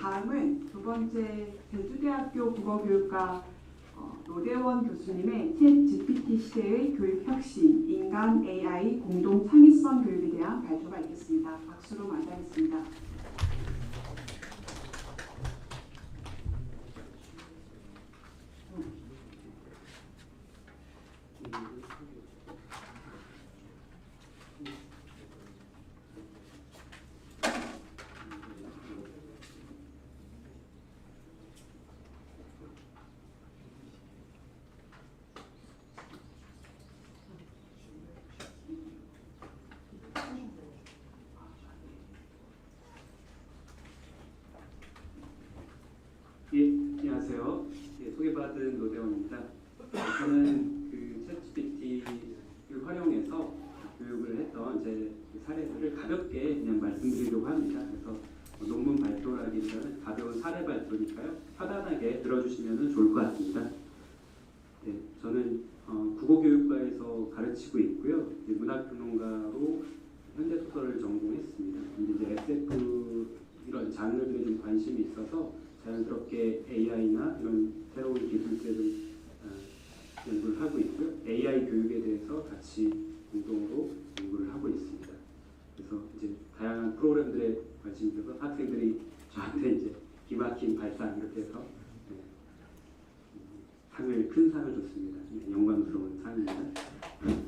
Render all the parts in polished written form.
다음은 두 번째 제주대학교 국어교육과 노대원 교수님의 챗 GPT 시대의 교육 혁신, 인간 AI 공동 창의성 교육에 대한 발표가 있겠습니다. 박수로 맞이하겠습니다. 예, 안녕하세요. 예, 소개받은 노대원입니다. 저는 그 챗GPT를 활용해서 교육을 했던 제 사례들을 가볍게 그냥 말씀드리려고 합니다. 그래서 논문 발표라기보다는 가벼운 사례 발표니까요. 편안하게 들어주시면 좋을 것 같습니다. 네, 저는 국어교육과에서 가르치고 있고요. 문학평론가로 현대소설을 전공했습니다. 이제 SF 이런 장르들에 좀 관심이 있어서 자연스럽게 AI나 이런 새로운 기술들을 연구를 하고 있고요. AI 교육에 대해서 같이 공동으로 연구를 하고 있습니다. 그래서 이제 다양한 프로그램들에 관심이 있어서 학생들이 저한테 이제 기막힌 발상 이렇게 해서 큰 상을 줬습니다. 영광스러운 상입니다. 네,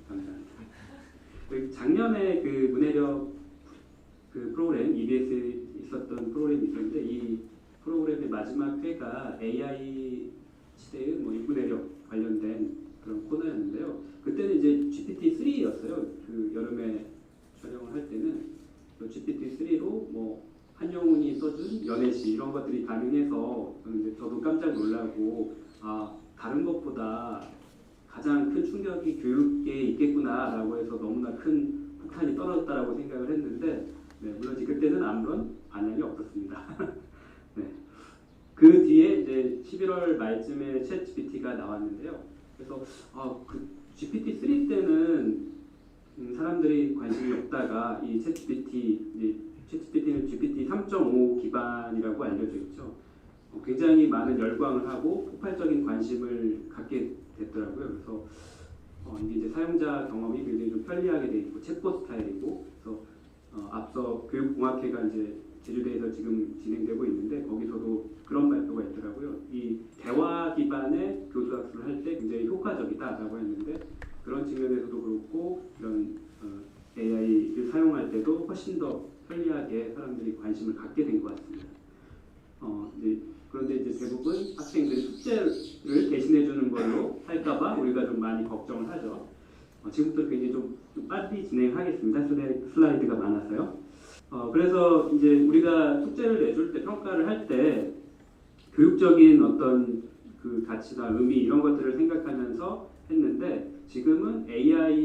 감사합니다. 작년에 그 문해력 그 프로그램 EBS에 있었던 프로그램이 있었는데 이 프로그램의 마지막 회가 AI 시대의 인문해력 관련된 그런 코너였는데요. 그때는 이제 GPT-3였어요. 그 여름에 촬영을 할 때는 GPT-3로 한영훈이 써준 연애시 이런 것들이 가능해서 저도 깜짝 놀라고 다른 것보다 가장 큰 충격이 교육계에 있겠구나라고 해서 너무나 큰 폭탄이 떨어졌다라고 생각을 했는데 물론 그때는 아무런 반향이 없었습니다. 네. 그 뒤에 이제 11월 말쯤에 챗 GPT가 나왔는데요. 그래서 그 GPT-3 때는 사람들이 관심이 없다가 이 챗 GPT는 GPT 3.5 기반이라고 알려져 있죠. 굉장히 많은 열광을 하고 폭발적인 관심을 갖게 됐더라고요. 그래서 이게 이제 사용자 경험이 굉장히 좀 편리하게 돼 있고 챗봇 스타일이고 그래서 앞서 교육공학회가 이제 제주대에서 지금 진행되고 있는데 거기서도 그런 발표가 있더라고요. 이 대화 기반의 교수학습을 할 때 굉장히 효과적이다라고 했는데 그런 측면에서도 그렇고 이런 AI를 사용할 때도 훨씬 더 편리하게 사람들이 관심을 갖게 된 것 같습니다. 그런데 이제 대부분 학생들이 숙제를 대신해 주는 걸로 할까봐 우리가 좀 많이 걱정을 하죠. 지금부터 굉장히 좀 빨리 진행하겠습니다. 슬라이드가 많아서요. 그래서 이제 우리가 숙제를 내줄 때 평가를 할 때 교육적인 어떤 그 가치나 의미 이런 것들을 생각하면서 했는데 지금은 AI가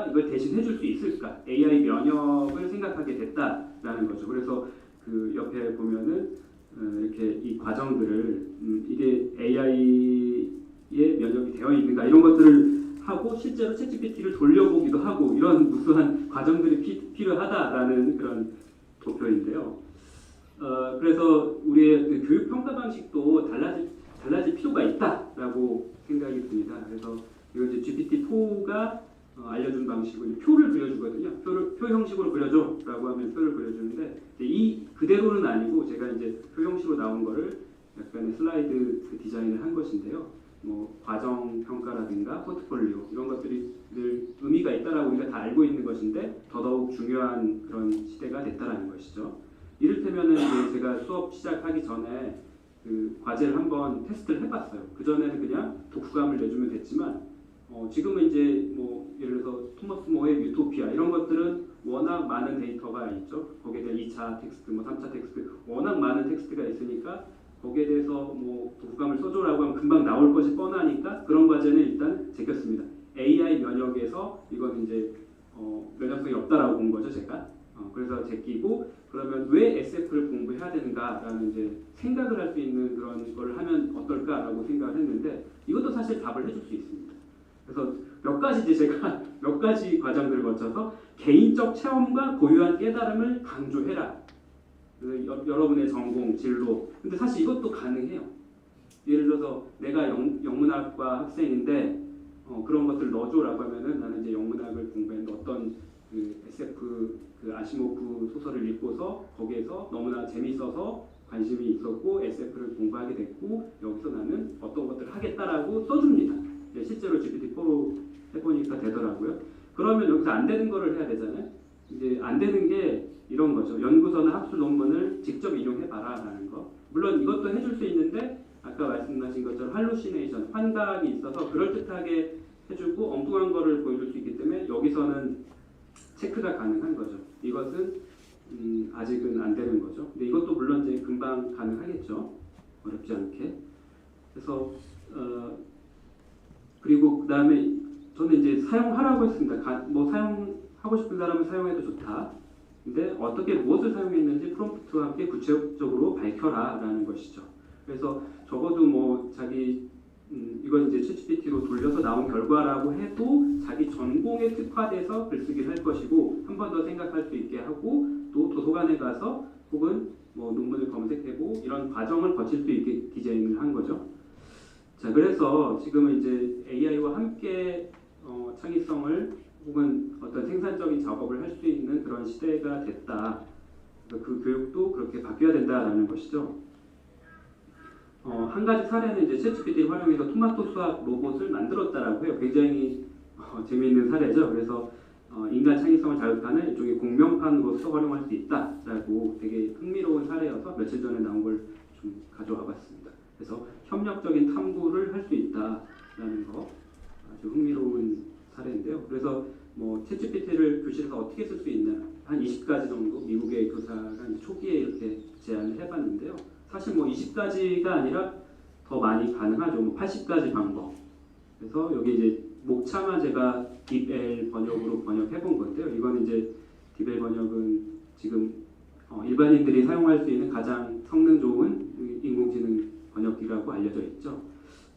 이걸 대신 해줄 수 있을까? AI 면역을 생각하게 됐다라는 거죠. 그래서 그 옆에 보면은 이렇게 이 과정들을 이게 AI의 면역이 되어 있는가 이런 것들을 하고 실제로 챗GPT를 돌려보기도 하고 이런 무수한 과정들이 필요하다라는 그런 도표인데요. 그래서 우리의 그 교육 평가 방식도 달라질 필요가 있다라고 생각이 듭니다. 그래서 이거 이제 GPT-4가 알려준 방식으로 표를 그려주거든요. 표 형식으로 그려줘라고 하면 표를 그려주는데 이 그대로는 아니고 제가 이제 표 형식으로 나온 거를 약간의 슬라이드 디자인을 한 것인데요. 과정 평가라든가 포트폴리오 이런 것들이 늘 의미가 있다라고 우리가 다 알고 있는 것인데 더더욱 중요한 그런 시대가 됐다라는 것이죠. 이를테면은 이제 제가 수업 시작하기 전에 그 과제를 한번 테스트를 해봤어요. 그 전에는 그냥 독후감을 내주면 됐지만 지금은 이제 예를 들어서 토머스 모의 유토피아 이런 것들은 워낙 많은 데이터가 있죠. 거기에 대한 2차 텍스트, 3차 텍스트 워낙 많은 텍스트가 있으니까 거기에 대해서 독후감을 써줘라고 하면 금방 나올 것이 뻔하니까 그런 과제는 일단 제꼈습니다. AI 면역에서 이건 이제 면역성이 없다라고 본 거죠, 제가. 그래서 제끼고 그러면 왜 SF를 공부해야 되는가라는 이제 생각을 할 수 있는 그런 걸 하면 어떨까라고 생각을 했는데 이것도 사실 답을 해줄 수 있습니다. 그래서 몇 가지 이제 제가 몇 가지 과정들을 거쳐서 개인적 체험과 고유한 깨달음을 강조해라. 그래서 여러분의 전공, 진로. 근데 사실 이것도 가능해요. 예를 들어서 내가 영문학과 학생인데 그런 것들 넣어줘라고 하면은 나는 이제 영문학을 공부했는데 어떤 그 SF 그 아시모프 소설을 읽고서 거기에서 너무나 재밌어서 관심이 있었고 SF를 공부하게 됐고 여기서 나는 어떤 것들을 하겠다라고 써줍니다. 실제로 GPT-4 해보니까 되더라고요. 그러면 여기서 안 되는 거를 해야 되잖아요. 이제 안 되는 게 이런 거죠. 연구서나 학술 논문을 직접 인용해봐라라는 거. 물론 이것도 해줄 수 있는데 아까 말씀하신 것처럼 할루시네이션, 환각이 있어서 그럴듯하게 해주고 엉뚱한 거를 보여줄 수 있기 때문에 여기서는 체크가 가능한 거죠. 이것은 아직은 안 되는 거죠. 근데 이것도 물론 이제 금방 가능하겠죠. 어렵지 않게. 그래서 그리고 그 다음에 저는 이제 사용하라고 했습니다. 뭐 사용하고 싶은 사람은 사용해도 좋다. 근데 어떻게 무엇을 사용했는지 프롬프트와 함께 구체적으로 밝혀라라는 것이죠. 그래서 적어도 뭐 자기 이건 이제 챗GPT로 돌려서 나온 결과라고 해도 자기 전공에 특화돼서 글쓰기를 할 것이고 한 번 더 생각할 수 있게 하고 또 도서관에 가서 혹은 뭐 논문을 검색해보고 이런 과정을 거칠 수 있게 디자인을 한 거죠. 자, 그래서 지금은 이제 AI와 함께 창의성을 혹은 어떤 생산적인 작업을 할 수 있는 그런 시대가 됐다. 그 교육도 그렇게 바뀌어야 된다라는 것이죠. 한 가지 사례는 이제 챗GPT를 활용해서 토마토 수학 로봇을 만들었다라고 해요. 굉장히 재미있는 사례죠. 그래서 인간 창의성을 자극하는 일종의 공명판으로서 활용할 수 있다라고 되게 흥미로운 사례여서 며칠 전에 나온 걸 좀 가져와 봤습니다. 그래서 협력적인 탐구를 할 수 있다라는 거 아주 흥미로운 사례인데요. 그래서 뭐 챗GPT를 교실에서 어떻게 쓸 수 있냐 한 20가지 정도 미국의 교사가 초기에 이렇게 제안을 해봤는데요. 사실 뭐 20가지가 아니라 더 많이 가능하죠. 뭐 80가지 방법. 그래서 여기 이제 목차만 제가 딥L 번역으로 번역해본 건데요. 이건 이제 딥L 번역은 지금 일반인들이 사용할 수 있는 가장 성능 좋은 인공지능 번역기라고 알려져 있죠.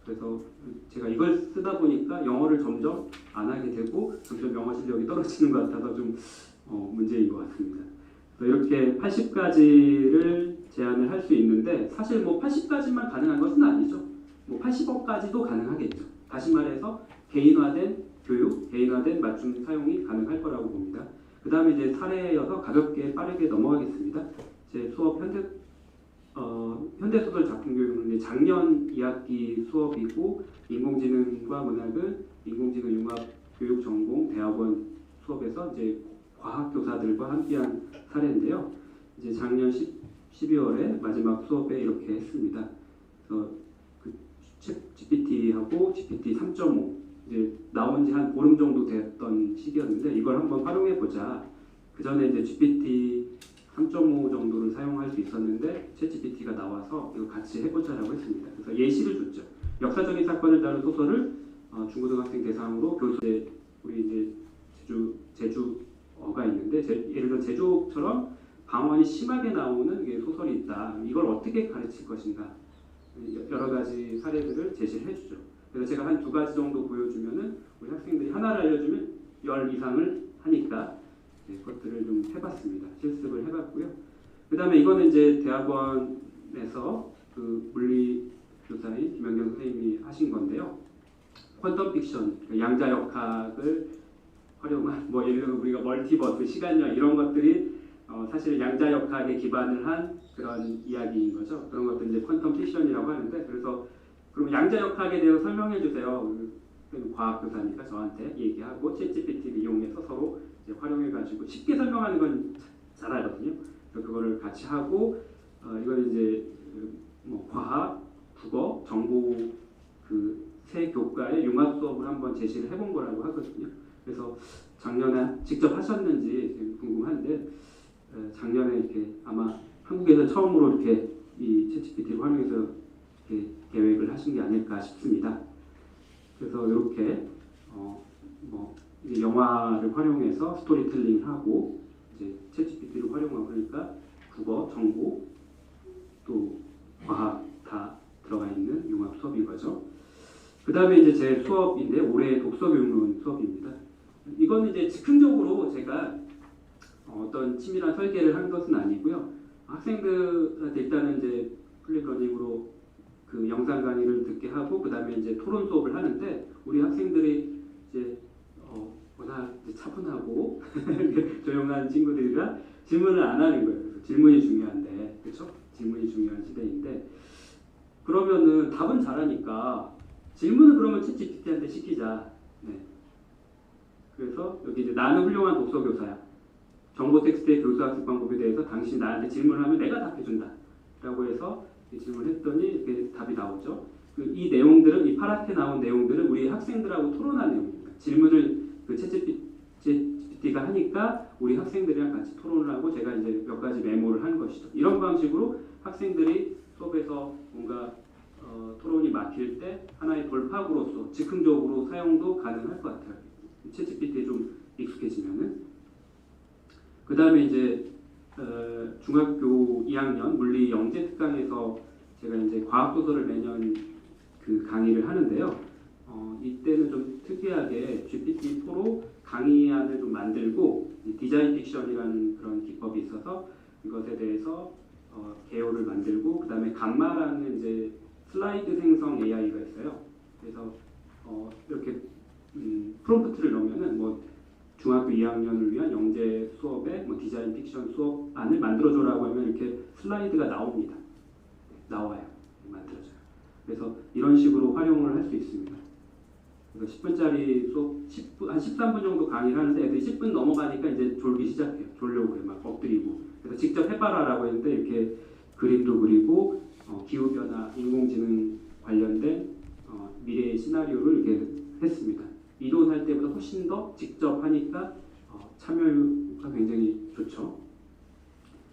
그래서 제가 이걸 쓰다 보니까 영어를 점점 안 하게 되고 점점 영어 실력이 떨어지는 것 같아서 좀 문제인 것 같습니다. 그래서 이렇게 80가지를 제안을 할 수 있는데 사실 뭐 80가지만 가능한 것은 아니죠. 뭐 80억까지도 가능하겠죠. 다시 말해서 개인화된 교육, 개인화된 맞춤 사용이 가능할 거라고 봅니다. 그 다음에 이제 사례여서 가볍게 빠르게 넘어가겠습니다. 제 수업 현대소설 작품교육은 이제 작년 2학기 수업이고 인공지능과 문학은 인공지능 융합 교육 전공 대학원 수업에서 이제 과학교사들과 함께한 사례인데요. 이제 작년 12월에 마지막 수업에 이렇게 했습니다. 그래서 그 GPT하고 GPT 3.5 이제 나온 지 한 보름 정도 됐던 시기였는데 이걸 한번 활용해 보자. 그 전에 이제 GPT 3.5 정도를 사용할 수 있었는데 챗GPT가 나와서 이거 같이 해보자라고 했습니다. 그래서 예시를 줬죠. 역사적인 사건을 다룬 소설을 중고등학생 대상으로 교수에 우리 이제 제주어가 있는데 예를 들어 제주처럼 방언이 심하게 나오는 소설이 있다. 이걸 어떻게 가르칠 것인가? 여러 가지 사례들을 제시를 해주죠. 그래서 제가 한 2가지 정도 보여주면은 우리 학생들이 하나를 알려주면 10 이상을 하니까 그것들을 좀 해봤습니다. 실습을 해봤고요. 그 다음에 이거는 이제 대학원에서 그 물리 교사인 김연경 선생님이 하신 건데요. 퀀텀 픽션, 양자역학을 활용한 뭐 예를 들어 우리가 멀티버스, 시간여행 이런 것들이 사실 양자역학에 기반을 한 그런 이야기인 거죠. 그런 것들 이제 퀀텀 픽션이라고 하는데 그래서 그럼 양자역학에 대해서 설명해 주세요. 과학교사니까 저한테 얘기하고 챗GPT를 이용해서 서로 이제 활용해가지고 쉽게 설명하는 건 잘하거든요. 그래서 그거를 같이 하고 이건 이제 뭐 과학, 국어, 정보 그 세 교과의 융합 수업을 한번 제시를 해본 거라고 하거든요. 그래서 작년에 직접 하셨는지 궁금한데 작년에 이렇게 아마 한국에서 처음으로 이렇게 이 챗GPT를 활용해서 이렇게 계획을 하신 게 아닐까 싶습니다. 그래서 이렇게 뭐 이제 영화를 활용해서 스토리텔링하고 이제 챗GPT를 활용하고 그러니까 국어, 정보 또 과학 다 들어가 있는 융합 수업인 거죠. 그 다음에 이제 제 수업인데 올해 독서교육론 수업입니다. 이거는 이제 즉흥적으로 제가 어떤 치밀한 설계를 한 것은 아니고요. 학생들한테 일단은 이제 플립 러닝으로 그 영상 강의를 듣게 하고 그 다음에 이제 토론 수업을 하는데 우리 학생들이 이제 워낙 이제 차분하고 조용한 친구들이라 질문을 안 하는 거예요. 그래서 질문이 중요한데, 그렇죠? 질문이 중요한 시대인데 그러면은 답은 잘하니까 질문을 그러면 챗GPT한테 시키자. 네. 그래서 여기 이제 나는 훌륭한 독서 교사야. 정보 텍스트의 교수학습 방법에 대해서 당신이 나한테 질문을 하면 내가 답해준다. 라고 해서 질문했더니 이렇게 답이 나오죠. 이 내용들은, 이 파랗게 나온 내용들은 우리 학생들하고 토론한 내용입니다. 질문을 그 챗GPT가 하니까 우리 학생들이랑 같이 토론을 하고 제가 이제 몇 가지 메모를 한 것이죠. 이런 방식으로 학생들이 수업에서 뭔가 토론이 막힐 때 하나의 돌파구로서 즉흥적으로 사용도 가능할 것 같아요. 챗GPT에 좀 익숙해지면은. 그 다음에 이제 중학교 2학년 물리 영재 특강에서 제가 이제 과학 도서를 매년 그 강의를 하는데요. 이때는 좀 특이하게 GPT-4로 강의안을 좀 만들고 디자인 픽션이라는 그런 기법이 있어서 이것에 대해서 개요를 만들고 그 다음에 감마라는 이제 슬라이드 생성 AI가 있어요. 그래서 이렇게 프롬프트를 넣으면은 뭐 중학교 2학년을 위한 영재 수업에 뭐 디자인 픽션 수업안을 만들어줘라고 하면 이렇게 슬라이드가 나옵니다. 나와요. 만들어져요. 그래서 이런 식으로 활용을 할 수 있습니다. 그래서 10분짜리 수업, 한 13분 정도 강의를 하는데 애들이 10분 넘어가니까 이제 졸기 시작해요. 졸려고 그래, 막 엎드리고. 그래서 직접 해봐라라고 했는데 이렇게 그림도 그리고 기후변화, 인공지능 관련된 미래의 시나리오를 이렇게 했습니다. 이론할 때보다 훨씬 더 직접 하니까 참여가 굉장히 좋죠.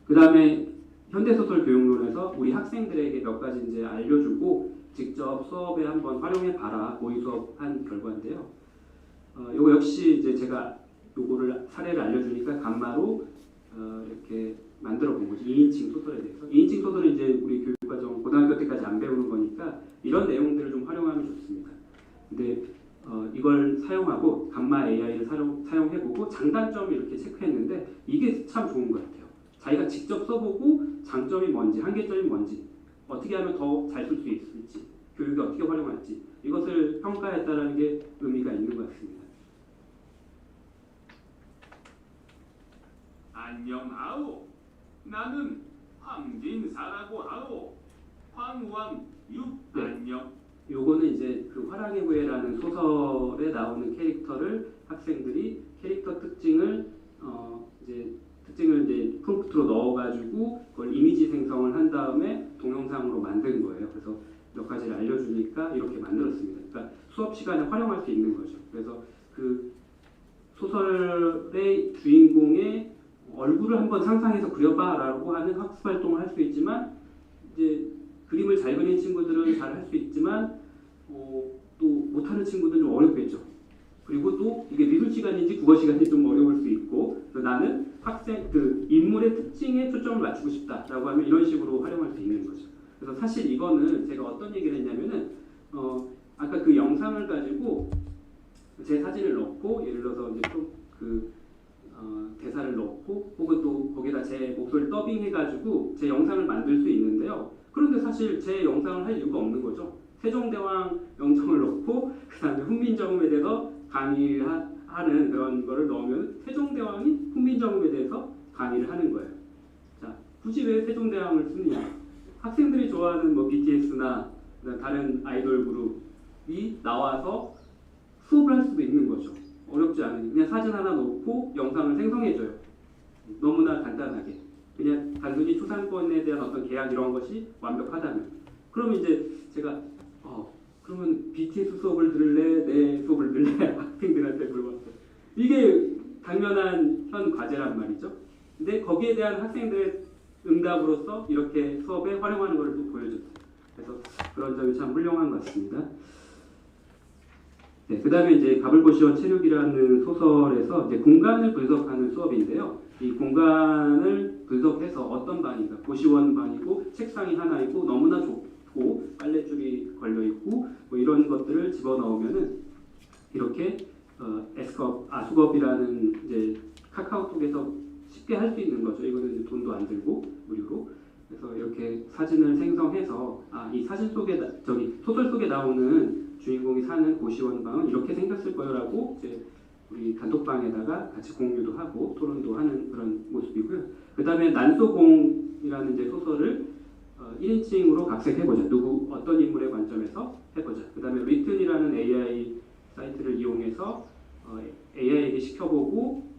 그 다음에 현대소설 교육론에서 우리 학생들에게 몇 가지 이제 알려주고 직접 수업에 한번 활용해 봐라 모의 수업 한 결과인데요. 이거 역시 이제 제가 요거를 사례를 알려주니까 감마로 이렇게 만들어 본 거죠. 2인칭 소설에 대해서. 2인칭 소설은 이제 우리 교육과정 고등학교 때까지 안 배우는 거니까 이런 내용들을 좀 활용하면 좋습니다. 근데 이걸 사용하고 감마 AI를 사용해보고 장단점을 이렇게 체크했는데 이게 참 좋은 것 같아요. 자기가 직접 써보고 장점이 뭔지, 한계점이 뭔지, 어떻게 하면 더 잘 쓸 수 있을지, 교육에 어떻게 활용할지 이것을 평가했다는 게 의미가 있는 것 같습니다. 안녕하오. 나는 황진사라고 하오. 황왕 네. 안녕. 요거는 이제 그 화랑의 후예라는 소설에 나오는 캐릭터를 학생들이 캐릭터 특징을 이제 프롬프트로 넣어가지고 그걸 이미지 생성을 한 다음에 동영상으로 만든 거예요. 그래서 몇 가지를 알려주니까 이렇게 만들었습니다. 그러니까 수업 시간에 활용할 수 있는 거죠. 그래서 그 소설의 주인공의 얼굴을 한번 상상해서 그려봐라고 하는 학습 활동을 할 수 있지만 이제 그림을 잘 그리는 친구들은 잘 할 수 있지만 또 못하는 친구들은 좀 어렵겠죠. 그리고 또 이게 미술 시간인지 국어 시간인지 좀 어려울 수 있고 그래서 나는 학생 그 인물의 특징에 초점을 맞추고 싶다라고 하면 이런 식으로 활용할 수 있는 거죠. 그래서 사실 이거는 제가 어떤 얘기를 했냐면은 아까 그 영상을 가지고 제 사진을 넣고 예를 들어서 이제 대사를 넣고 혹은 또 거기다 제 목소리를 더빙해가지고 제 영상을 만들 수 있는데요. 그런데 사실 제 영상을 할 이유가 없는 거죠. 세종대왕 영정을 넣고 그 다음에 훈민정음에 대해서 강의하는 그런 거를 넣으면 세종대왕이 훈민정음에 대해서 강의를 하는 거예요. 자, 굳이 왜 세종대왕을 쓰느냐? 학생들이 좋아하는 뭐 BTS나 다른 아이돌 그룹이 나와서 수업을 할 수도 있는 거죠. 어렵지 않은 그냥 사진 하나 넣고 영상을 생성해줘요. 너무나 간단하게. 그냥 단순히 초상권에 대한 어떤 계약 이런 것이 완벽하다면 그러면 이제 제가 그러면 BTS 수업을 들을래? 내 수업을 들을래? 학생들한테 물어봤어요. 이게 당연한 현 과제란 말이죠. 근데 거기에 대한 학생들의 응답으로서 이렇게 수업에 활용하는 것을 또 보여줬어요. 그래서 그런 점이 참 훌륭한 것 같습니다. 네, 그 다음에 이제 가불고시원 체육이라는 소설에서 이제 공간을 분석하는 수업인데요. 이 공간을 분석해서 어떤 방인가, 고시원 방이고 책상이 하나 있고 너무나 좁고 빨랫줄이 걸려 있고 뭐 이런 것들을 집어넣으면은 이렇게 S컵, 아수겁이라는 이제 카카오톡에서 쉽게 할 수 있는 거죠. 이거는 이제 돈도 안 들고 뭐 부류로. 그래서 이렇게 사진을 생성해서 이 사진 속에 소설 속에 나오는 주인공이 사는 고시원방은 이렇게 생겼을 거라고 이제 우리 단톡방에다가 같이 공유도 하고 토론도 하는 그런 모습이고요. 그 다음에 난소공이라는 이제 소설을 1인칭으로 각색해보자. 어떤 인물의 관점에서 해보자. 그 다음에 리튼이라는 AI 사이트를 이용해서 AI에게 시켜보고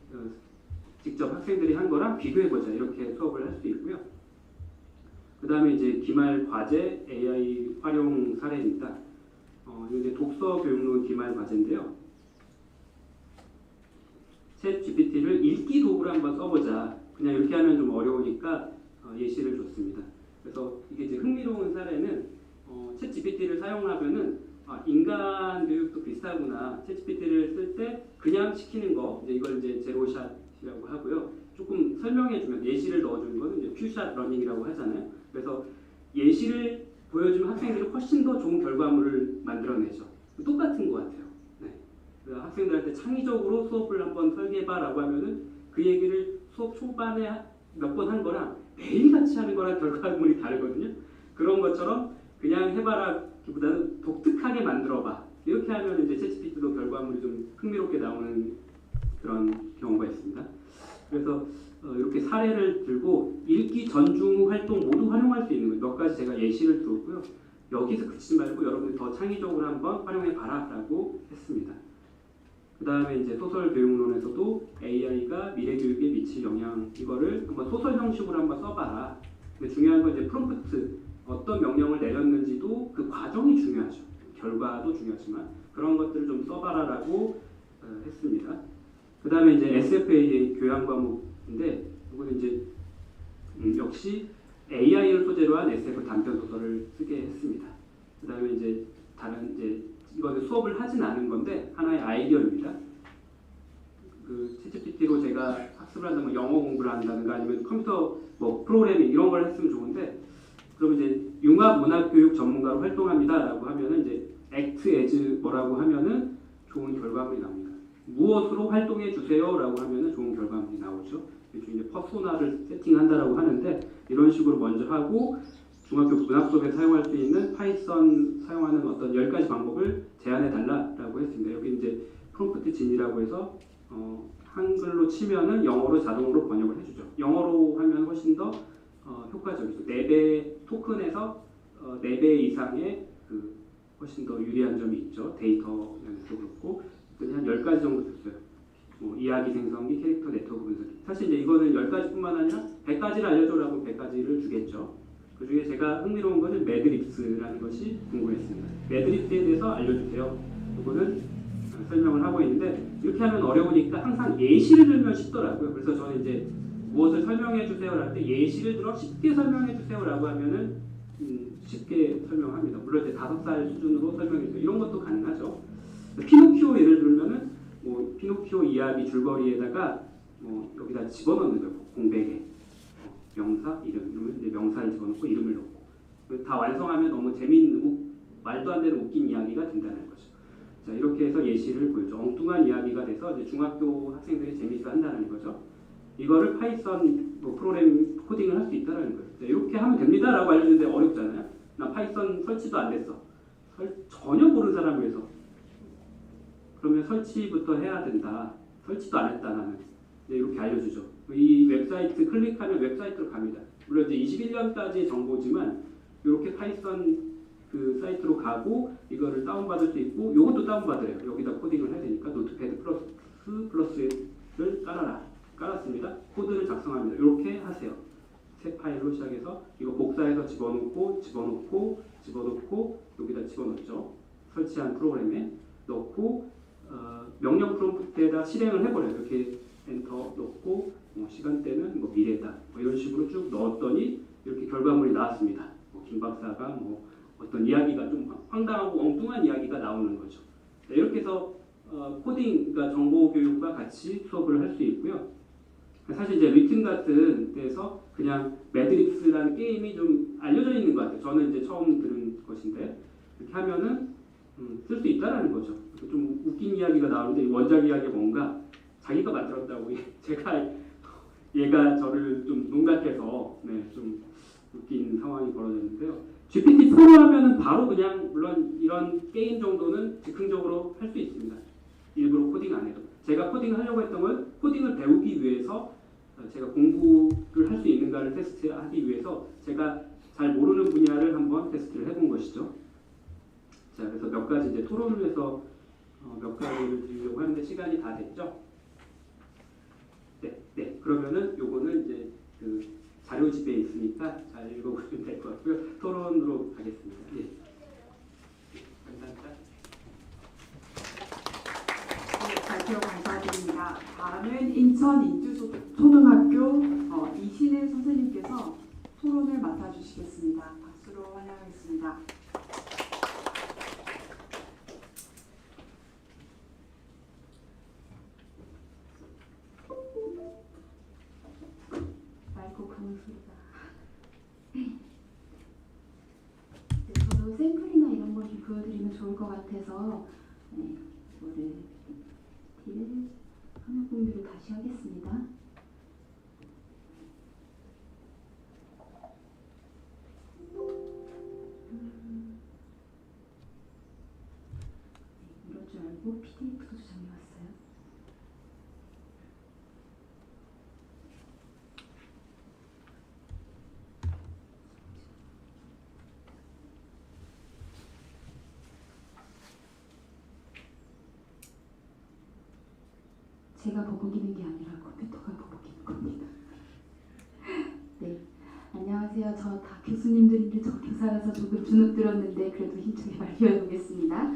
직접 학생들이 한 거랑 비교해보자. 이렇게 수업을 할 수 있고요. 그 다음에 이제 기말 과제 AI 활용 사례입니다. 이제 독서 교육론 기말 과제인데요. 챗 GPT를 읽기 도구로 한번 써보자. 그냥 이렇게 하면 좀 어려우니까 예시를 줬습니다. 그래서 이게 이제 흥미로운 사례는 챗 GPT를 사용하면은 인간 교육도 비슷하구나. 챗 GPT를 쓸 때 그냥 시키는 거, 이걸 이제 제로샷이라고 하고요. 조금 설명해주면 예시를 넣어주는 거는 이제 퓨샷 러닝이라고 하잖아요. 그래서 예시를 보여주면 학생들이 훨씬 더 좋은 결과물을 만들어내죠. 똑같은 것 같아요. 네. 학생들한테 창의적으로 수업을 한번 설계해봐라고 하면은 그 얘기를 수업 초반에 몇 번 한 거랑 매일같이 하는 거랑 결과물이 다르거든요. 그런 것처럼 그냥 해봐라기보다는 독특하게 만들어봐. 이렇게 하면 이제 챗GPT도 결과물이 좀 흥미롭게 나오는 그런 경우가 있습니다. 그래서 이렇게 사례를 들고 읽기 전중 활동 모두 활용할 수 있는 거예요. 몇 가지 제가 예시를 들었고요. 여기서 그치지 말고 여러분이 더 창의적으로 한번 활용해봐라라고 했습니다. 그 다음에 이제 소설 교육론에서도 AI가 미래 교육에 미칠 영향 이거를 한번 소설 형식으로 한번 써봐라. 근데 중요한 건 이제 프롬프트 어떤 명령을 내렸는지도 그 과정이 중요하죠. 결과도 중요하지만 그런 것들을 좀 써봐라라고 했습니다. 그 다음에 이제 SFA의 교양 과목인데 이거는 이제 역시 AI를 소재로 한 SF 단편 소설을 쓰게 했습니다. 그 다음에 이제 다른 이거는 수업을 하진 않은 건데 하나의 아이디어입니다. 그 챗GPT로 제가 학습을 한다면 영어 공부를 한다든가 아니면 컴퓨터 프로그래밍 이런 걸 했으면 좋은데 그럼 이제 융합 문학 교육 전문가로 활동합니다라고 하면은 이제 act as 뭐라고 하면은 좋은 결과물이 나옵니다. 무엇으로 활동해 주세요라고 하면은 좋은 결과물이 나오죠. 이제 퍼소나를 세팅한다라고 하는데 이런 식으로 먼저 하고 중학교 문학 수업에 사용할 수 있는 파이썬 사용하는 어떤 10가지 방법을 제안해 달라라고 했습니다. 여기 이제 프롬프트 진이라고 해서 한글로 치면은 영어로 자동으로 번역을 해주죠. 영어로 하면 훨씬 더 효과적이죠. 4배 토큰에서 4배 이상의 훨씬 더 유리한 점이 있죠. 데이터 면에서 그렇고 한 10가지 정도 됐어요. 이야기 생성기, 캐릭터 네트워크 분석기. 사실 이제 이거는 10가지뿐만 아니라 100가지를 알려줘라고 100가지를 주겠죠. 그 중에 제가 흥미로운 것은 매드립스라는 것이 궁금했습니다. 매드립스에 대해서 알려주세요. 이거는 설명을 하고 있는데 이렇게 하면 어려우니까 항상 예시를 들면 쉽더라고요. 그래서 저는 이제 무엇을 설명해 주세요라고 할 때 예시를 들어 쉽게 설명해 주세요라고 하면은 쉽게 설명합니다. 물론 이제 5살 수준으로 설명해 주세요. 이런 것도 가능하죠. 피노키오 예를 들면은 피노키오 이야기 줄거리에다가 여기다 집어넣는 거예요. 공백에 명사 이름 이러면 이제 명사를 집어넣고 이름을 넣고 다 완성하면 너무 재미있는 말도 안 되는 웃긴 이야기가 된다는 거죠. 자 이렇게 해서 예시를 보여줘. 엉뚱한 이야기가 돼서 이제 중학교 학생들이 재미있어 한다는 거죠. 이거를 파이썬 프로그램 코딩을 할 수 있다는 거예요. 자, 이렇게 하면 됩니다라고 알려주는데 어렵잖아요. 나 파이썬 설치도 안 됐어. 전혀 모르는 사람을 위해서. 그러면 설치부터 해야 된다. 설치도 안 했다 나는. 이렇게 알려주죠. 이 웹사이트 클릭하면 웹사이트로 갑니다. 물론 이제 21년까지의 정보지만 이렇게 파이썬 그 사이트로 가고 이거를 다운받을 수 있고 이것도 다운받아요. 여기다 코딩을 해야 되니까 노트패드 플러스를 깔았습니다. 코드를 작성합니다. 이렇게 하세요. 새 파일로 시작해서 이거 복사해서 집어넣고 여기다 집어넣죠. 설치한 프로그램에 넣고 명령 프롬프트에다 실행을 해버려요. 이렇게 엔터 넣고 시간대는 미래다 이런 식으로 쭉 넣었더니 이렇게 결과물이 나왔습니다. 김 박사가 어떤 이야기가 좀 황당하고 엉뚱한 이야기가 나오는 거죠. 이렇게 해서 코딩, 그러니까 정보 교육과 같이 수업을 할 수 있고요. 사실 이제 리튼 같은 데서 그냥 매드릭스라는 게임이 좀 알려져 있는 것 같아요. 저는 이제 처음 들은 것인데 이렇게 하면은 쓸 수 있다라는 거죠. 좀 웃긴 이야기가 나오는데 원작 이야기가 뭔가 자기가 만들었다고 제가 얘가 저를 좀 농락해서 네, 좀 웃긴 상황이 벌어졌는데요. GPT-4로 하면은 바로 그냥 물론 이런 게임 정도는 즉흥적으로 할 수 있습니다. 일부러 코딩 안 해도. 제가 코딩을 하려고 했던 건 코딩을 배우기 위해서 제가 공부를 할 수 있는가를 테스트하기 위해서 제가 잘 모르는 분야를 한번 테스트를 해본 것이죠. 자, 그래서 몇 가지 이제 토론을 해서 몇 가지를 드리려고 하는데 시간이 다 됐죠? 네. 그러면은 요거는 이제 그 자료집에 있으니까 잘 읽어보시면 될 것 같고요. 토론으로 가겠습니다. 예. 감사합니다. 네, 발표 감사드립니다. 다음은 인천 인주초등학교 이신혜 선생님께서 토론을 맡아주시겠습니다. 박수로 환영하겠습니다. 마이크로폰 소리가. 네, 저도 샘플이나 이런 걸 좀 보여드리면 좋을 것 같아서 이거를 화면 공유를 다시 하겠습니다. 이럴 줄 알고 PDF도 저장해 왔어요. 제가 버벅이는 게 아니라 컴퓨터가 버벅이는 겁니다. 네, 안녕하세요. 저 다 교수님들인데 저 교사라서 조금 주눅들었는데 그래도 힘차게 발표해보겠습니다.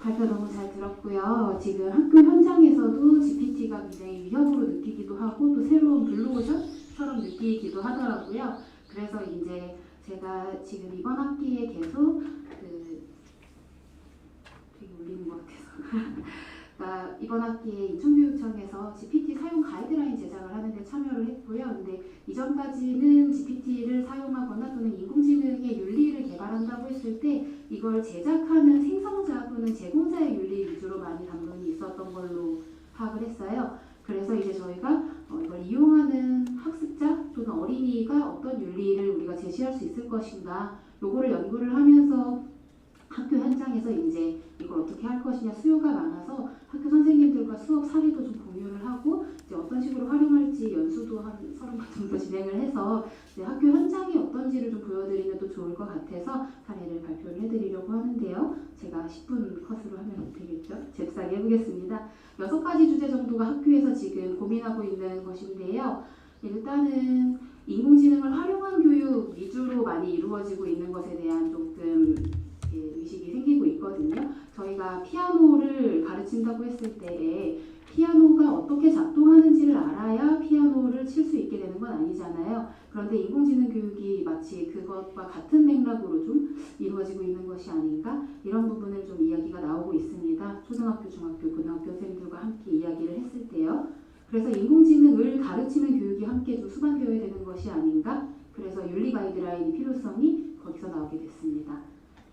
발표 너무 잘 들었고요. 지금 학교 현장에서도 GPT가 굉장히 위협으로 느끼기도 하고 또 새로운 블루오션처럼 느끼기도 하더라고요. 그래서 이제 제가 지금 이번 학기에 계속 되게 울리는 것 같아서 이번 학기에 인천교육청에서 GPT 사용 가이드라인 제작을 하는데 참여를 했고요. 근데 이전까지는 GPT를 사용하거나 또는 인공지능의 윤리를 개발한다고 했을 때 이걸 제작하는 생성자 또는 제공자의 윤리 위주로 많이 담론이 있었던 걸로 파악을 했어요. 그래서 이제 저희가 이걸 이용하는 학습자 또는 어린이가 어떤 윤리를 우리가 제시할 수 있을 것인가 요거를 연구를 하면서 학교 현장에서 이제 이걸 어떻게 할 것이냐 수요가 많아서 학교 선생님들과 수업 사례도 좀 공유를 하고 이제 어떤 식으로 활용할지 연수도 한 30번 정도 진행을 해서 이제 학교 현장이 어떤지를 좀 보여드리면 또 좋을 것 같아서 사례를 발표를 해드리려고 하는데요. 제가 10분 컷으로 하면 되겠죠? 잽싸게 해보겠습니다. 6가지 주제 정도가 학교에서 지금 고민하고 있는 것인데요. 일단은 인공지능을 활용한 교육 위주로 많이 이루어지고 있는 것에 대한 조금 의식이 생기고 있거든요. 저희가 피아노를 가르친다고 했을 때 피아노가 어떻게 작동하는지를 알아야 피아노를 칠 수 있게 되는 건 아니잖아요. 그런데 인공지능 교육이 마치 그것과 같은 맥락으로 좀 이루어지고 있는 것이 아닌가? 이런 부분을 좀 이야기가 나오고 있습니다. 초등학교, 중학교, 고등학교 선생님들과 함께 이야기를 했을 때요. 그래서 인공지능을 가르치는 교육이 함께 좀 수반되어야 되는 것이 아닌가? 그래서 윤리 가이드라인의 필요성이 거기서 나오게 됐습니다.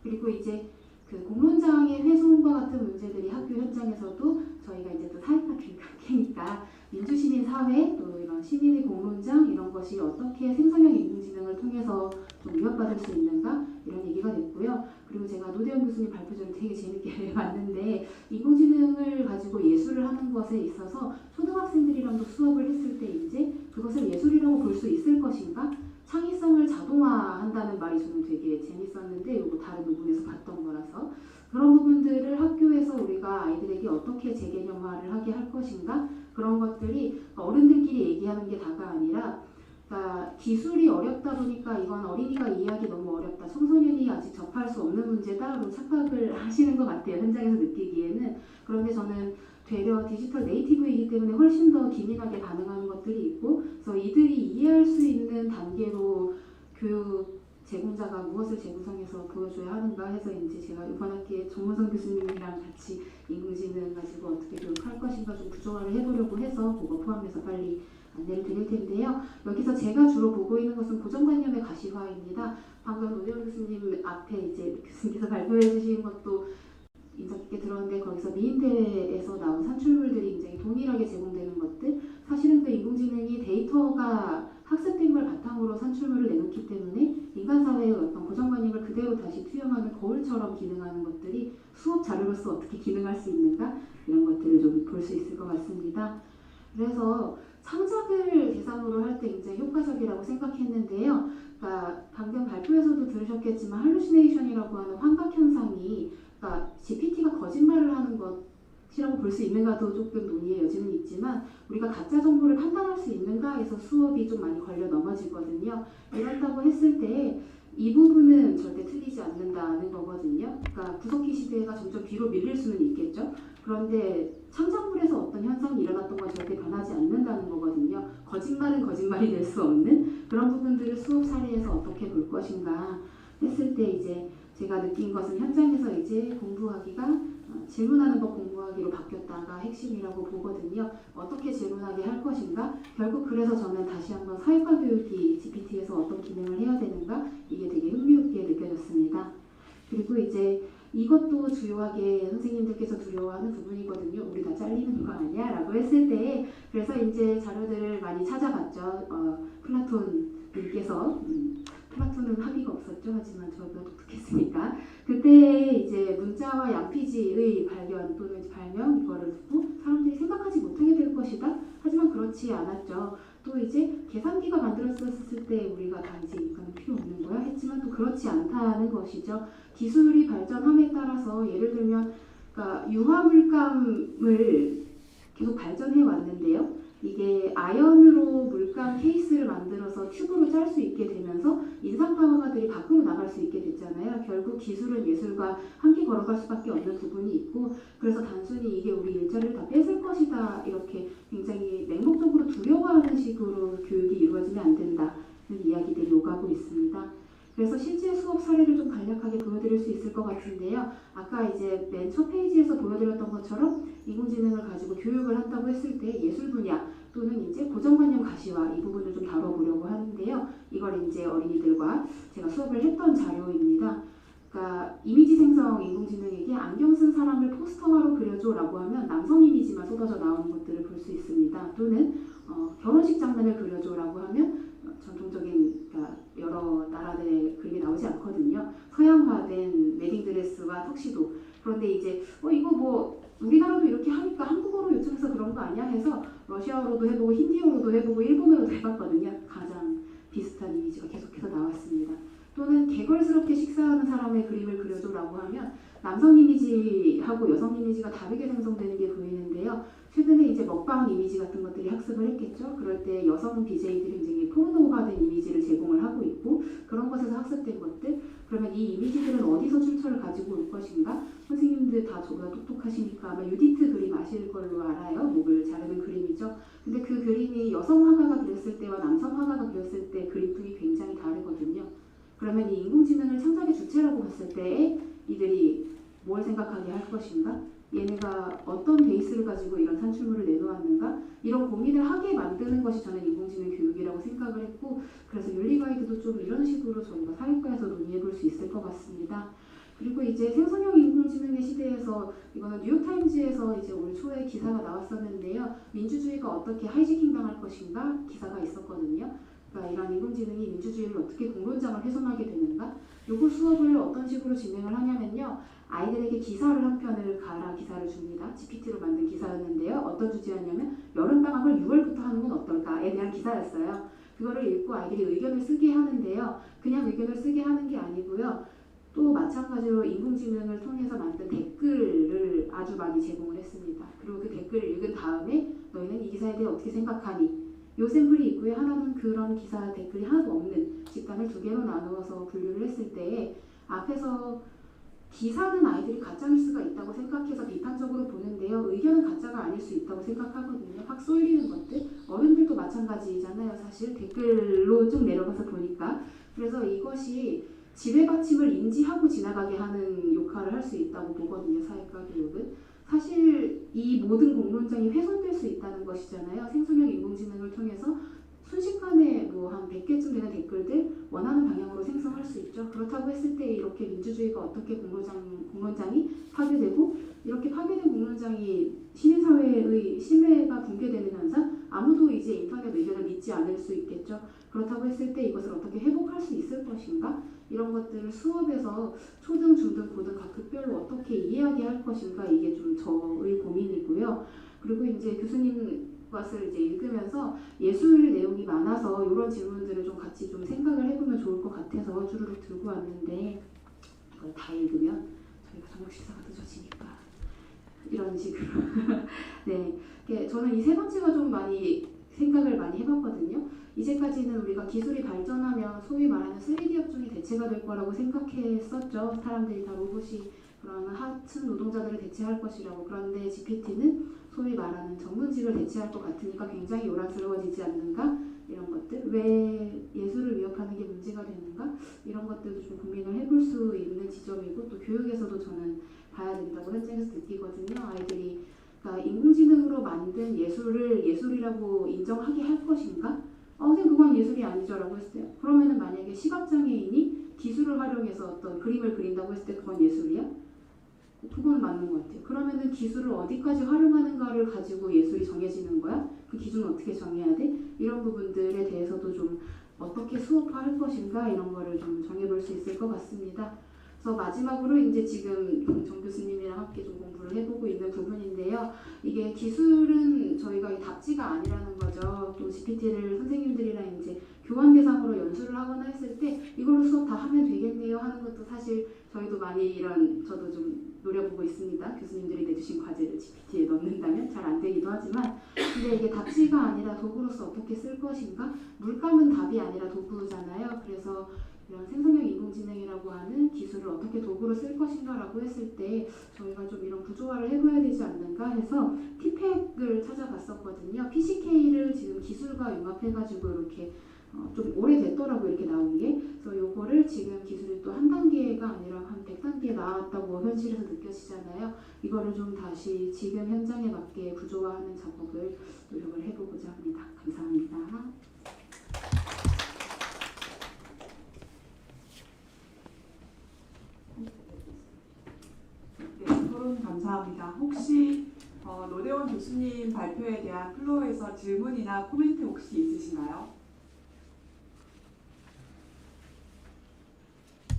그리고 이제 그 공론장의 훼손과 같은 문제들이 학교 현장에서도 저희가 이제 또 사회파 교육 학회니까 민주시민 사회 또 이런 시민의 공론장 이런 것이 어떻게 생성형 인공지능을 통해서 좀 위협받을 수 있는가 이런 얘기가 됐고요. 그리고 제가 노대현 교수님 발표 전 되게 재밌게 봤는데 인공지능을 가지고 예술을 하는 것에 있어서 초등학생들이랑도 수업을 했을 때 이제 그것을 예술이라고 볼 수 있을 것인가? 창의성을 자동화한다는 말이 저는 되게 재밌었는데 이거 다른 부분에서 봤던 거라서 그런 부분들을 학교에서 우리가 아이들에게 어떻게 재개념화를 하게 할 것인가 그런 것들이 어른들끼리 얘기하는 게 다가 아니라 그러니까 기술이 어렵다 보니까 이건 어린이가 이해하기 너무 어렵다 청소년이 아직 접할 수 없는 문제다로 착각을 하시는 것 같아요. 현장에서 느끼기에는. 그런데 저는 되려 디지털 네이티브이기 때문에 훨씬 더 기민하게 반응하는 것들이 있고 그래서 이들이 이해할 수 있는 단계로 교육 제공자가 무엇을 재구성해서 보여줘야 하는가 해서 이제 제가 이번 학기에 정문성 교수님이랑 같이 인공지능 가지고 어떻게 교육할 것인가 좀 구조화를 해보려고 해서 그거 포함해서 빨리 안내를 드릴 텐데요. 여기서 제가 주로 보고 있는 것은 고정관념의 가시화입니다. 방금 노대현 교수님 앞에 이제 교수님께서 발표해 주신 것도 인상 깊게 들었는데 거기서 미인대에서 나온 산출물들이 굉장히 동일하게 제공되는 것들, 사실은 그 인공지능이 데이터가 학습된 걸 바탕으로 산출물을 내놓기 때문에 인간 사회의 어떤 고정관념을 그대로 다시 투영하는 거울처럼 기능하는 것들이 수업 자료로서 어떻게 기능할 수 있는가, 이런 것들을 좀 볼 수 있을 것 같습니다. 그래서 창작을 대상으로 할 때 굉장히 효과적이라고 생각했는데요. 그러니까 방금 발표에서도 들으셨겠지만 할루시네이션이라고 하는 환각 현상이, 그러니까 GPT가 거짓말을 하는 것이라고 볼 수 있는가도 조금 논의의 여지는 있지만, 우리가 가짜 정보를 판단할 수 있는가에서 수업이 좀 많이 걸려 넘어지거든요. 이렇다고 했을 때 이 부분은 절대 틀리지 않는다는 거거든요. 그러니까 구석기 시대가 점점 뒤로 밀릴 수는 있겠죠. 그런데 창작물에서 어떤 현상이 일어났던 건 절대 변하지 않는다는 거거든요. 거짓말은 거짓말이 될 수 없는 그런 부분들을 수업 사례에서 어떻게 볼 것인가 했을 때, 이제 제가 느낀 것은 현장에서 이제 공부하기가 질문하는 법 공부하기로 바뀌었다가 핵심이라고 보거든요. 어떻게 질문하게 할 것인가? 결국 그래서 저는 다시 한번 사회과 교육이 GPT에서 어떤 기능을 해야 되는가? 이게 되게 흥미롭게 느껴졌습니다. 그리고 이제 이것도 주요하게 선생님들께서 두려워하는 부분이거든요. 우리 다 잘리는 거 아니야? 라고 했을 때, 그래서 이제 자료들을 많이 찾아봤죠. 플라톤님께서 플라톤은 합의가 없었죠. 하지만 저도 독특했으니까 그때 이제 문자와 양피지의 발견 또는 발명, 이거를 두고 사람들이 생각하지 못하게 될 것이다. 하지만 그렇지 않았죠. 또 이제 계산기가 만들어졌을 때 우리가 다 이제 이거는 필요 없는 거야 했지만 또 그렇지 않다는 것이죠. 기술이 발전함에 따라서 예를 들면, 그러니까 유화물감을 계속 발전해 왔는데요. 이게 아연으로 물감 케이스를 만들어서 튜브로 짤 수 있게 되면서 인상파화가들이 밖으로 나갈 수 있게 됐잖아요. 결국 기술은 예술과 함께 걸어갈 수밖에 없는 부분이 있고, 그래서 단순히 이게 우리 일자리를 다 뺏을 것이다 이렇게 굉장히 맹목적으로 두려워하는 식으로 교육이 이루어지면 안 된다는 이야기들이 오가고 있습니다. 그래서 실제 수업 사례를 좀 간략하게 보여드릴 수 있을 것 같은데요. 아까 이제 맨 첫 페이지에서 보여드렸던 것처럼 인공지능을 가지고 교육을 한다고 했을 때 예술 분야 또는 이제 고정관념 가시화, 이 부분을 좀 다뤄보려고 하는데요. 이걸 이제 어린이들과 제가 수업을 했던 자료입니다. 그러니까 이미지 생성 인공지능에게 안경 쓴 사람을 포스터화로 그려줘라고 하면 남성 이미지만 쏟아져 나오는 것들을 볼 수 있습니다. 또는 결혼식 장면을 그려줘라고 하면 전통적인, 그러니까 여러 나라들의 그림이 나오지 않거든요. 서양화된 웨딩드레스와 턱시도. 그런데 이제 이거 뭐 우리나라도 이렇게 하니까 한국어로 요청해서 그런 거 아니야 해서 러시아어로도 해보고 힌디어로도 해보고 일본어로도 해봤거든요. 가장 비슷한 이미지가 계속해서 나왔습니다. 또는 개걸스럽게 식사하는 사람의 그림을 그려줘라고 하면 남성 이미지하고 여성 이미지가 다르게 생성되는 게 보이는데요. 최근에 이제 먹방 이미지 같은 것들이 학습을 했겠죠. 그럴 때 여성 BJ들이 굉장히 포르노화된 이미지를 제공을 하고 있고, 그런 것에서 학습된 것들, 그러면 이 이미지들은 어디서 출처를 가지고 올 것인가? 선생님들 다 저보다 똑똑하시니까 아마 유디트 그림 아실 걸로 알아요. 목을 자르는 그림이죠. 근데 그 그림이 여성 화가가 그렸을 때와 남성 화가가 그렸을 때 그림풍이 굉장히 다르거든요. 그러면 이 인공지능을 창작의 주체라고 봤을 때 이들이 뭘 생각하게 할 것인가? 얘네가 어떤 베이스를 가지고 이런 산출물을 내놓았는가? 이런 고민을 하게 만드는 것이 저는 인공지능 교육이라고 생각을 했고, 그래서 윤리 가이드도 좀 이런 식으로 저희가 사회과에서 논의해 볼 수 있을 것 같습니다. 그리고 이제 생성형 인공지능의 시대에서, 이거는 뉴욕타임즈에서 이제 올 초에 기사가 나왔었는데요. 민주주의가 어떻게 하이제킹 당할 것인가? 기사가 있었거든요. 그러니까 이런 인공지능이 민주주의를 어떻게 공론장을 훼손하게 되는가? 요거 수업을 어떤 식으로 진행을 하냐면요. 아이들에게 기사를 한 편을 기사를 줍니다. GPT로 만든 기사였는데요. 어떤 주제였냐면 여름방학을 6월부터 하는 건 어떨까에 대한 기사였어요. 그거를 읽고 아이들이 의견을 쓰게 하는데요. 그냥 의견을 쓰게 하는 게 아니고요. 또 마찬가지로 인공지능을 통해서 만든 댓글을 아주 많이 제공을 했습니다. 그리고 그 댓글을 읽은 다음에 너희는 이 기사에 대해 어떻게 생각하니? 요 샘플이 있고요. 하나는 그런 기사 댓글이 하나도 없는 집단을 2개로 나누어서 분류를 했을 때, 앞에서 기사는 아이들이 가짜뉴스가 있다고 생각해서 비판적으로 보는데요. 의견은 가짜가 아닐 수 있다고 생각하거든요. 확 쏠리는 것들. 어른들도 마찬가지잖아요. 사실 댓글로 쭉 내려가서 보니까. 그래서 이것이 지뢰받침을 인지하고 지나가게 하는 역할을 할 수 있다고 보거든요. 사회과 교육은. 사실 이 모든 공론장이 훼손될 수 있다는 것이잖아요. 생성형 인공지능을 통해서 순식간에 뭐 한 100개쯤 되는 댓글들 원하는 방향으로 생성할 수 있죠. 있겠죠. 그렇다고 했을 때 이렇게 민주주의가 어떻게 공론장이 파괴되고 이렇게 파괴된 공론장이 시민사회의 신뢰가 붕괴되는 현상, 아무도 이제 인터넷 의견을 믿지 않을 수 있겠죠. 그렇다고 했을 때 이것을 어떻게 회복할 수 있을 것인가? 이런 것들을 수업에서 초등, 중등, 고등 각 급별로 어떻게 이해하게 할 것인가, 이게 좀 저의 고민이고요. 그리고 이제 교수님 것을 이제 읽으면서 예술 내용이 많아서 이런 질문들을 좀 같이 좀 생각을 해보면 좋을 것 같아서 주르륵 들고 왔는데, 이걸 다 읽으면 저희가 저녁 식사가 늦어지니까 이런 식으로 네, 저는 이 세 번째가 좀 많이 생각을 많이 해봤거든요. 이제까지는 우리가 기술이 발전하면 소위 말하는 3D 업종이 대체가 될 거라고 생각했었죠. 사람들이 다 로봇이 그런 하층 노동자들을 대체할 것이라고. 그런데 GPT는 소위 말하는 전문직을 대체할 것 같으니까 굉장히 요란스러워지지 않는가? 이런 것들, 왜 예술을 위협하는 게 문제가 되는가? 이런 것들도 좀 고민을 해볼 수 있는 지점이고, 또 교육에서도 저는 봐야 된다고 현장에서 느끼거든요. 아이들이 그러니까 인공지능으로 만든 예술을 예술이라고 인정하게 할 것인가? 선생님 그건 예술이 아니죠 라고 했을 때, 그러면은 만약에 시각장애인이 기술을 활용해서 어떤 그림을 그린다고 했을 때 그건 예술이야? 그건 맞는 것 같아요. 그러면은 기술을 어디까지 활용하는가를 가지고 예술이 정해지는 거야? 그 기준은 어떻게 정해야 돼? 이런 부분들에 대해서도 좀 어떻게 수업화할 것인가, 이런 거를 좀 정해볼 수 있을 것 같습니다. 그래서 마지막으로 이제 지금 정 교수님이랑 함께 좀 공부를 해보고 있는 부분인데요. 이게 기술은 저희가 답지가 아니라는 거죠. 또 GPT를 선생님들이랑 이제 교환 대상으로 연수를 하거나 했을 때 이걸로 수업 다 하면 되겠네요 하는 것도 사실 저희도 많이 저도 좀 노려보고 있습니다. 교수님들이 내주신 과제를 GPT에 넣는다면 잘 안 되기도 하지만, 근데 이게 답지가 아니라 도구로서 어떻게 쓸 것인가? 물감은 답이 아니라 도구잖아요. 그래서 이런 생성형 인공지능이라고 하는 기술을 어떻게 도구로 쓸 것인가라고 했을 때 저희가 좀 이런 구조화를 해봐야 되지 않는가 해서 티팩을 찾아봤었거든요. PCK를 지금 기술과 융합해가지고 이렇게 좀 오래됐더라고요, 이렇게 나온 게. 그래서 요거를 지금 기술이 또 한 단계가 아니라 한 100단계 나왔다고 현실에서 느껴지잖아요. 이거를 좀 다시 지금 현장에 맞게 구조화하는 작업을 노력을 해보고자 합니다. 감사합니다. 네, 토론 감사합니다. 혹시 노대원 교수님 발표에 대한 플로어에서 질문이나 코멘트 혹시 있으신가요?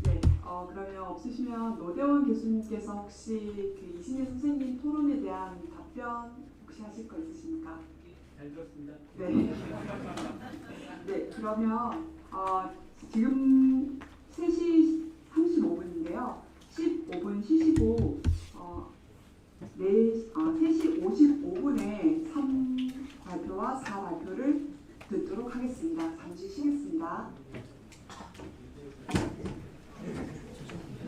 네, 그러면 없으시면 노대원 교수님께서 혹시 그 이신혜 선생님 토론에 대한 답변 혹시 하실 거 있으십니까? 잘 들었습니다. 네. 네, 그러면 지금 3시 35분인데요. 15분 쉬시고 3시 55분에 3 발표와 4 발표를 듣도록 하겠습니다. 잠시 쉬겠습니다.